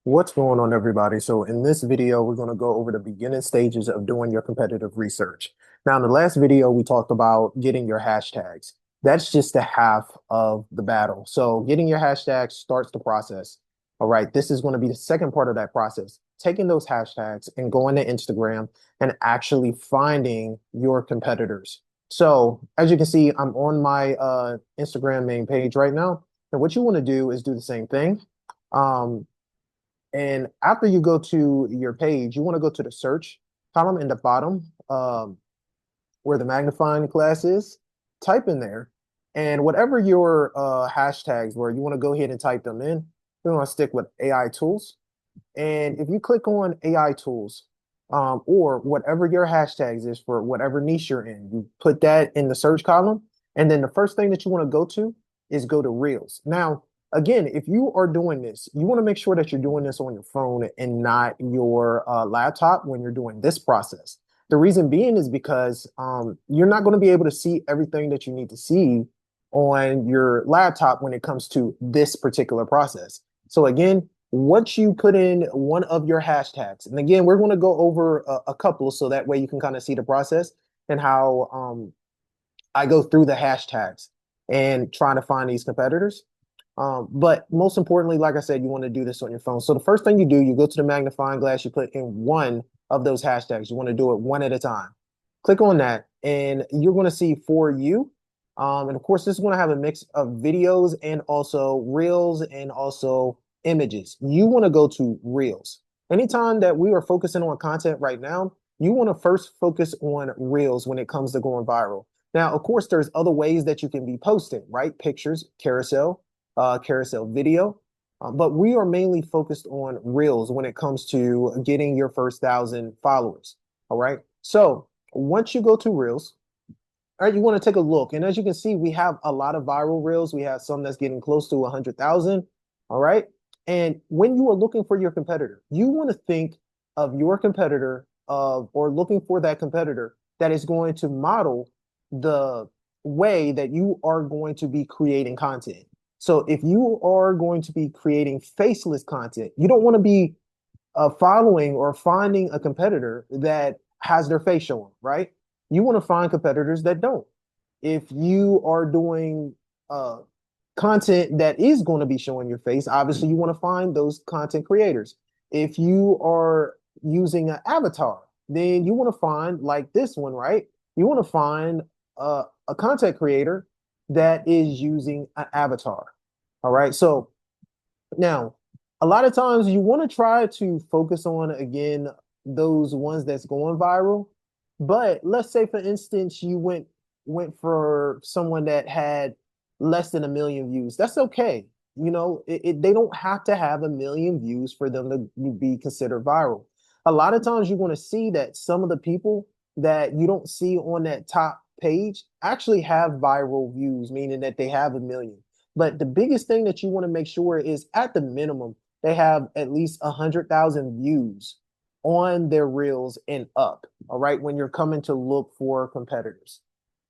What's going on, everybody? So in this video, we're going to go over the beginning stages of doing your competitive research. Now, in the last video, we talked about getting your hashtags. That's just the half of the battle. So getting your hashtags starts the process. All right, this is going to be the second part of that process. Taking those hashtags and going to Instagram and actually finding your competitors. So as you can see, I'm on my Instagram main page right now. And what you want to do is do the same thing. Um, and after you go to your page, you want to go to the search column in the bottom, where the magnifying glass is. Type in there, and whatever your hashtags were, you want to go ahead and type them in. We're going to stick with AI tools. And if you click on AI tools, or whatever your hashtags is for whatever niche you're in, you put that in the search column. And then the first thing that you want to go to is go to Reels. Now, again, if you are doing this, you want to make sure that you're doing this on your phone and not your laptop when you're doing this process. The reason being is because you're not going to be able to see everything that you need to see on your laptop when it comes to this particular process. So again, once you put in one of your hashtags, and again, we're going to go over a couple so that way you can kind of see the process and how I go through the hashtags and trying to find these competitors. But most importantly, like I said, you want to do this on your phone. So the first thing you do, you go to the magnifying glass, you put in one of those hashtags. You want to do it one at a time. Click on that, and you're going to see for you. And of course, this is going to have a mix of videos and also reels and also images. You want to go to reels. Anytime that we are focusing on content right now, you want to first focus on reels when it comes to going viral. Now, of course, there's other ways that you can be posting, right? Pictures, carousel video. But we are mainly focused on reels when it comes to getting your first 1,000 followers. All right. So once you go to reels, all right, you want to take a look. And as you can see, we have a lot of viral reels. We have some that's getting close to 100,000. All right. And when you are looking for your competitor, you want to think of your competitor or looking for that competitor that is going to model the way that you are going to be creating content. So if you are going to be creating faceless content, you don't want to be following or finding a competitor that has their face showing, right? You want to find competitors that don't. If you are doing content that is going to be showing your face, obviously you want to find those content creators. If you are using an avatar, then you want to find like this one, right? You want to find a content creator that is using an avatar. All right. So now, a lot of times you want to try to focus on again those ones that's going viral. But let's say, for instance, you went for someone that had less than 1 million views. That's okay. They don't have to have 1 million views for them to be considered viral. A lot of times you're going to see that some of the people that you don't see on that top page actually have viral views, meaning that they have 1 million. But the biggest thing that you want to make sure is at the minimum, they have at least 100,000 views on their reels and up. All right. When you're coming to look for competitors.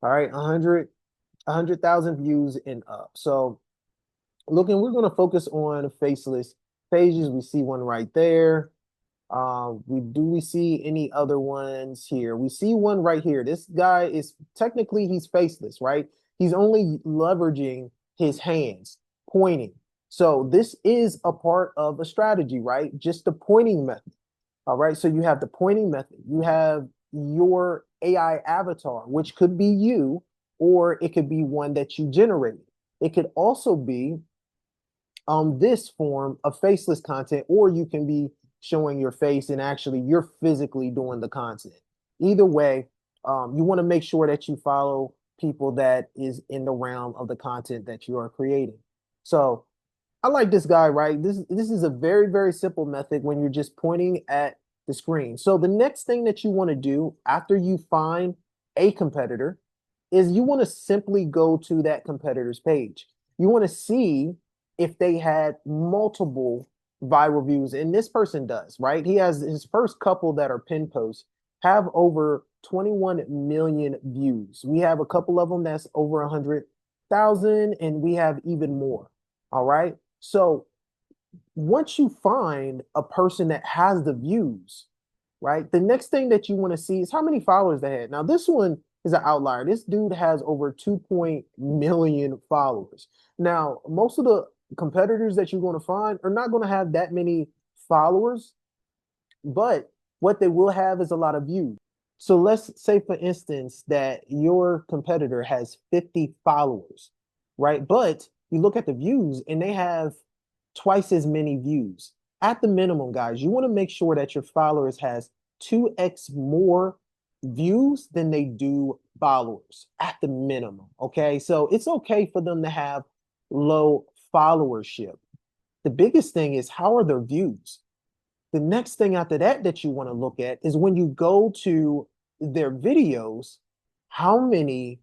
All right. 100,000 views and up. So we're going to focus on faceless pages. We see one right there. We see any other ones here? We see one right here. This guy is technically he's faceless, right? He's only leveraging his hands, pointing. So this is a part of a strategy, right? Just the pointing method. All right. So you have the pointing method. You have your AI avatar, which could be you, or it could be one that you generated. It could also be this form of faceless content, or you can be showing your face and actually you're physically doing the content. Either way, you want to make sure that you follow people that is in the realm of the content that you are creating. So I like this guy, right? This is a very, very simple method when you're just pointing at the screen. So the next thing that you want to do after you find a competitor is you want to simply go to that competitor's page. You want to see if they had multiple viral views, and this person does, right? He has his first couple that are pin posts have over 21 million views. We have a couple of them that's over 100,000, and we have even more. All right. So once you find a person that has the views, right? The next thing that you want to see is how many followers they had. Now, this one is an outlier. This dude has over 2 million followers. Now, most of the competitors that you're going to find are not going to have that many followers, but what they will have is a lot of views. So let's say, for instance, that your competitor has 50 followers, right? But you look at the views and they have twice as many views. At the minimum, guys, you want to make sure that your followers has 2x more views than they do followers at the minimum. Okay. So it's okay for them to have low followership. The biggest thing is, how are their views? The next thing after that that you want to look at is when you go to their videos, how many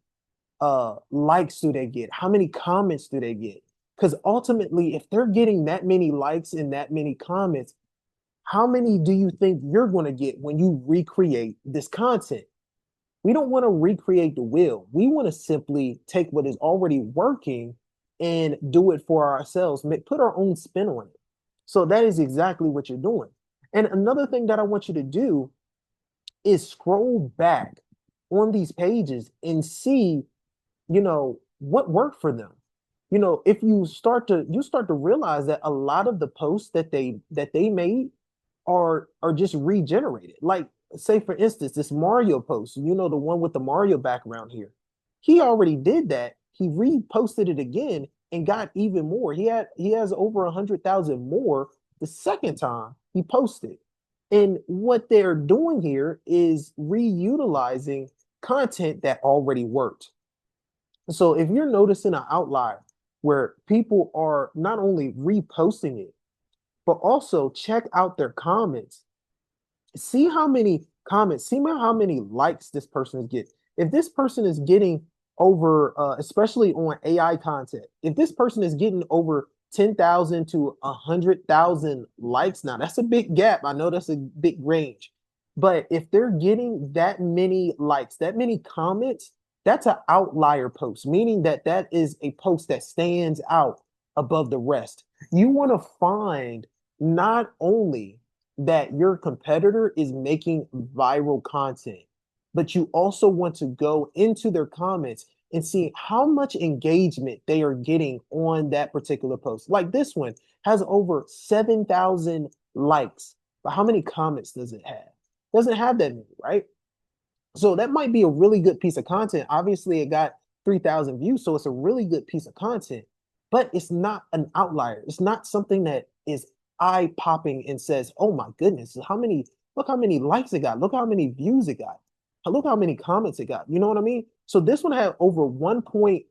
likes do they get? How many comments do they get? Because ultimately, if they're getting that many likes and that many comments, how many do you think you're going to get when you recreate this content? We don't want to recreate the wheel. We want to simply take what is already working and do it for ourselves, put our own spin on it. So that is exactly what you're doing. And another thing that I want you to do is scroll back on these pages and see, what worked for them. If you start to realize that a lot of the posts that they made are just regenerated. Like, say for instance, this Mario post, the one with the Mario background here. He already did that. He reposted it again and got even more. He has over 100,000 more the second time he posted. And what they're doing here is reutilizing content that already worked. So if you're noticing an outlier where people are not only reposting it, but also check out their comments. See how many comments, see how many likes this person is getting. If this person is getting over, especially on AI content, if this person is getting over 10,000 to 100,000 likes, now that's a big gap. I know that's a big range. But if they're getting that many likes, that many comments, that's an outlier post, meaning that that is a post that stands out above the rest. You want to find not only that your competitor is making viral content, but you also want to go into their comments and see how much engagement they are getting on that particular post. Like this one has over 7,000 likes, but how many comments does it have? Doesn't have that many, right? So that might be a really good piece of content. Obviously, it got 3,000 views, so it's a really good piece of content, but it's not an outlier. It's not something that is eye popping and says, "Oh my goodness, look how many likes it got. Look how many views it got. Look how many comments it got." You know what I mean? So this one had over 1 point,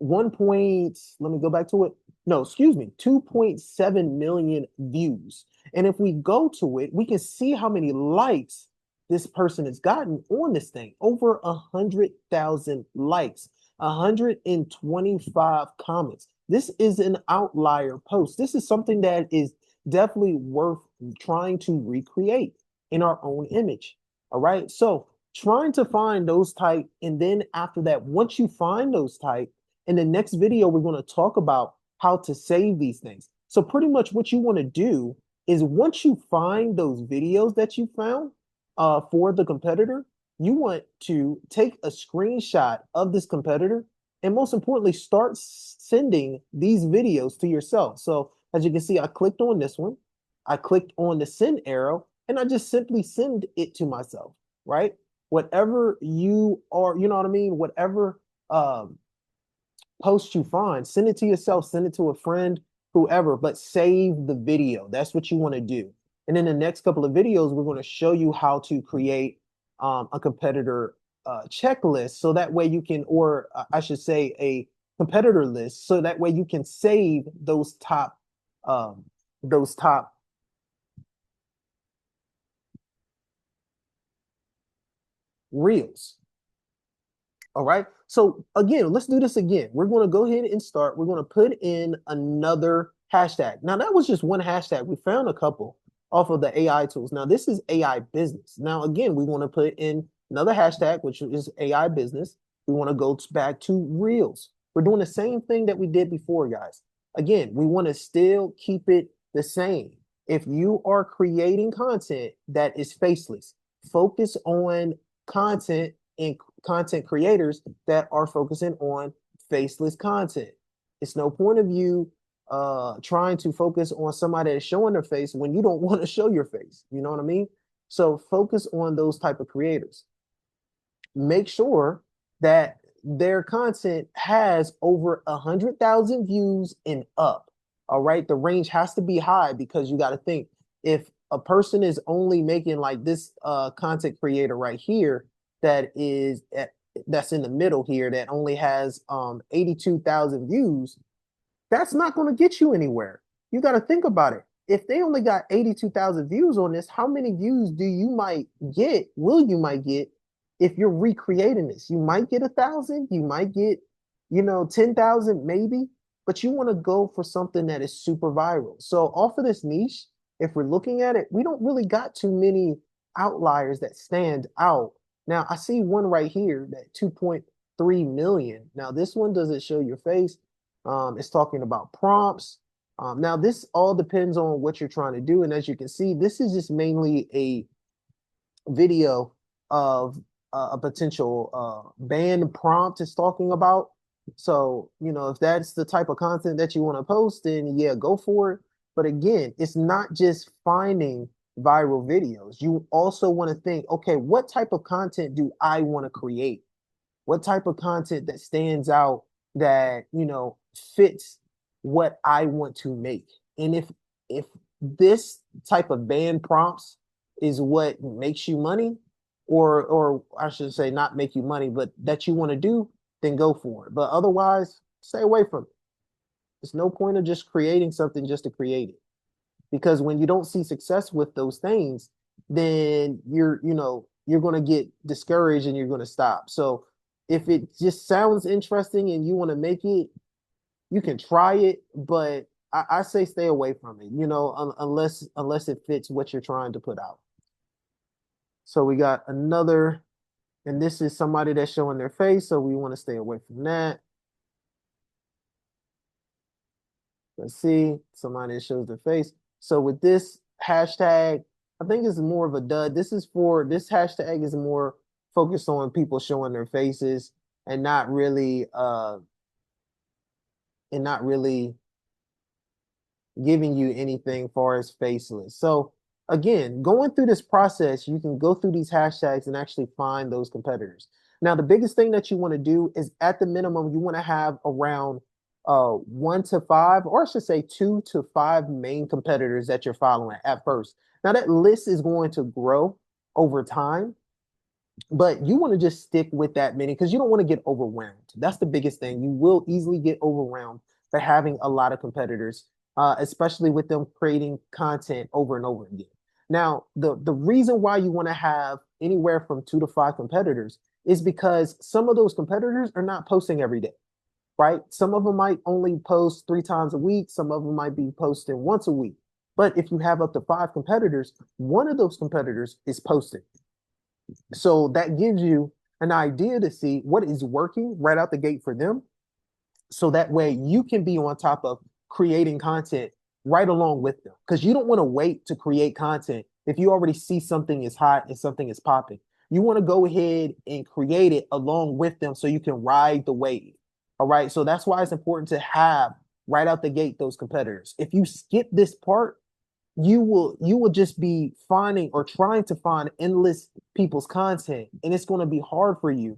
let me go back to it. No, excuse me, 2.7 million views. And if we go to it, we can see how many likes this person has gotten on this thing. Over 100,000 likes, 125 comments. This is an outlier post. This is something that is definitely worth trying to recreate in our own image. All right. So trying to find those type, and then after that, once you find those type, in the next video, we're going to talk about how to save these things. So pretty much what you want to do is, once you find those videos that you found for the competitor, you want to take a screenshot of this competitor, and most importantly, start sending these videos to yourself. So as you can see, I clicked on this one, I clicked on the send arrow, and I just simply send it to myself, right? Whatever you are, you know what I mean? Whatever post you find, send it to yourself, send it to a friend, whoever, but save the video. That's what you want to do. And in the next couple of videos, we're going to show you how to create a competitor checklist, so that way you can, or I should say, a competitor list, so that way you can save um, those top reels. All right. So again, let's do this again. We're going to go ahead and start. We're going to put in another hashtag. Now, that was just one hashtag. We found a couple off of the AI tools. Now, this is AI business. Now, again, we want to put in another hashtag, which is AI business. We want to go back to Reels. We're doing the same thing that we did before, guys. Again, we want to still keep it the same. If you are creating content that is faceless, focus on content and content creators that are focusing on faceless content. It's no point of you trying to focus on somebody that's showing their face when you don't want to show your face. You know what I mean? So focus on those type of creators. Make sure that their content has over 100,000 views and up. All right. The range has to be high because you got to think, if a person is only making like this content creator right here that is at, that's in the middle here that only has 82,000 views, that's not going to get you anywhere. You got to think about it. If they only got 82,000 views on this, how many views will you might get if you're recreating this? You might get 1,000, you might get, 10,000 maybe, but you want to go for something that is super viral. So off of this niche, if we're looking at it, we don't really got too many outliers that stand out. Now I see one right here that 2.3 million. Now this one doesn't show your face. It's talking about prompts. Now, this all depends on what you're trying to do. And as you can see, this is just mainly a video of a potential banned prompt it's talking about. So, if that's the type of content that you want to post, then yeah, go for it. But again, it's not just finding viral videos. You also want to think, okay, what type of content do I want to create? What type of content that stands out that, fits what I want to make? And if this type of banned prompts is what makes you money, or I should say not make you money, but that you want to do, then go for it. But otherwise, stay away from it. There's no point of just creating something just to create it. Because when you don't see success with those things, then you're going to get discouraged and you're going to stop. So if it just sounds interesting and you want to make it, you can try it, but I say stay away from it, unless it fits what you're trying to put out. So we got another, and this is somebody that's showing their face, so we want to stay away from that. Let's see, somebody that shows their face. So with this hashtag, I think it's more of a dud. This hashtag is more focused on people showing their faces and not really giving you anything far as faceless. So again, going through this process, you can go through these hashtags and actually find those competitors. Now, the biggest thing that you want to do is at the minimum, you want to have around 1 to 5, or I should say 2 to 5 main competitors that you're following at first. Now, that list is going to grow over time, but you want to just stick with that many because you don't want to get overwhelmed. That's the biggest thing. You will easily get overwhelmed by having a lot of competitors, especially with them creating content over and over again. Now, the reason why you want to have anywhere from 2 to 5 competitors is because some of those competitors are not posting every day, right? Some of them might only post 3 times a week. Some of them might be posting once a week. But if you have up to 5 competitors, one of those competitors is posting. So that gives you an idea to see what is working right out the gate for them. So that way you can be on top of creating content right along with them. Because you don't want to wait to create content if you already see something is hot and something is popping. You want to go ahead and create it along with them so you can ride the wave. All right. So that's why it's important to have right out the gate those competitors. If you skip this part, you will just be finding or trying to find endless people's content, and it's going to be hard for you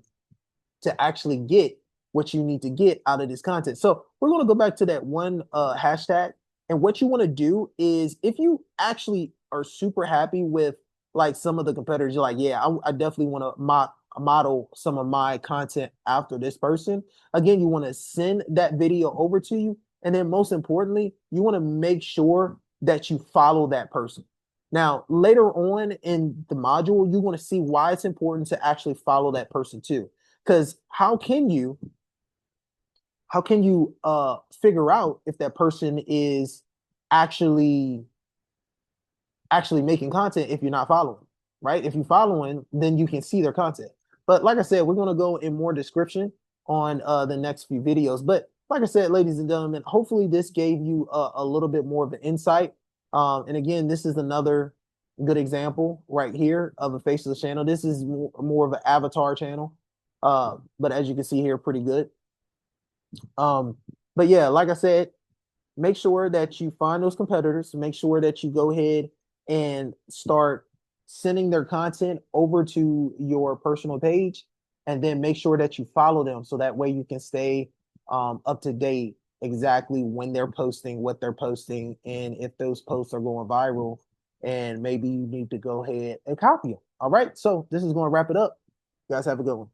to actually get what you need to get out of this content. So we're going to go back to that one hashtag, and what you want to do is, if you actually are super happy with like some of the competitors, you're like, yeah, I definitely want to model some of my content after this person. Again, you want to send that video over to you, and then most importantly, you want to make sure that you follow that person. Now, later on in the module, you want to see why it's important to actually follow that person too. Because how can you figure out if that person is actually making content if you're not following, right? If you're following, then you can see their content. But like I said, we're going to go in more description on the next few videos. But like I said, ladies and gentlemen, hopefully this gave you a little bit more of an insight. And again, this is another good example right here of a faceless channel. This is more of an avatar channel. But as you can see here, pretty good. Um, but yeah, like I said, make sure that you find those competitors. Make sure that you go ahead and start sending their content over to your personal page, and then make sure that you follow them so that way you can stay up to date exactly when they're posting, what they're posting, and if those posts are going viral. And maybe you need to go ahead and copy them. All right. So this is going to wrap it up. You guys have a good one.